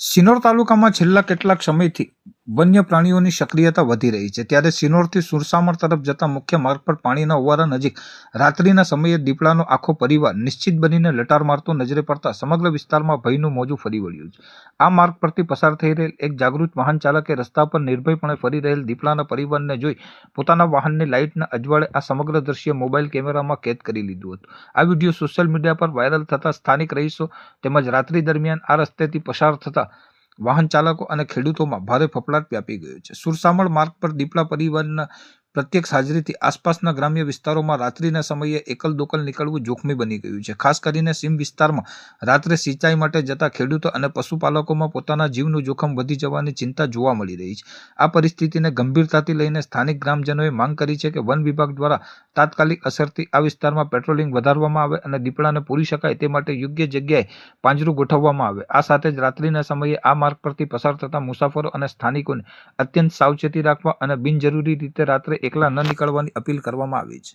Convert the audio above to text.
સિનોર તાલુકામાં છેલ્લા કેટલાક સમયથી વન્ય પ્રાણીઓની સક્રિયતા વધી રહી છે, ત્યારે સિનોરથી સુરસામળ તરફ જતા મુખ્ય માર્ગ પર પાણીના ઓવારા નજીક રાત્રિના સમયે દીપડાનો આખો પરિવાર નિશ્ચિત બનીને લટાર મારતો નજરે પડતા સમગ્ર વિસ્તારમાં ભયનું મોજું ફરી વળ્યું છે. આ માર્ગ પરથી પસાર થઈ રહેલ એક જાગૃત વાહન ચાલકે રસ્તા પર નિર્ભયપણે ફરી રહેલ દીપડાના પરિવારને જોઈ પોતાના વાહનની લાઇટના અજવાળે આ સમગ્ર દ્રશ્ય મોબાઈલ કેમેરામાં કેદ કરી લીધું હતું. આ વિડીયો સોશિયલ મીડિયા પર વાયરલ થતા સ્થાનિક રહીશો તેમજ રાત્રિ દરમિયાન આ રસ્તેથી પસાર થતા વાહન ચાલકો અને ખેડૂતોમાં ભારે ફફડાટ વ્યાપી ગયો છે. સુરસામળ માર્ગ પર દીપડા પરિવારના પ્રત્યક્ષ હાજરીથી આસપાસના ગ્રામ્ય વિસ્તારોમાં રાત્રિના સમયે એકલ દોકલ નીકળવું જોખમી બની ગયું છે. ખાસ કરીને સીમ વિસ્તારમાં રાત્રે સિંચાઈ માટે જતા ખેડૂતો અને પશુપાલકોમાં પોતાના જીવનું જોખમ વધી જવાની ચિંતા જોવા મળી રહી છે. આ પરિસ્થિતિને ગંભીરતાથી લઈને સ્થાનિક ગ્રામજનોએ માંગ કરી છે કે વન વિભાગ દ્વારા તાત્કાલિક અસરથી આ વિસ્તારમાં પેટ્રોલિંગ વધારવામાં આવે અને દીપડાને પૂરી શકાય તે માટે યોગ્ય જગ્યાએ પાંજરું ગોઠવવામાં આવે. આ સાથે જ રાત્રિના સમયે આ માર્ગ પરથી પસાર થતા મુસાફરો અને સ્થાનિકોને અત્યંત સાવચેતી રાખવા અને બિનજરૂરી રીતે રાત્રે એકલા ન નીકળવાની અપીલ કરવામાં આવી છે.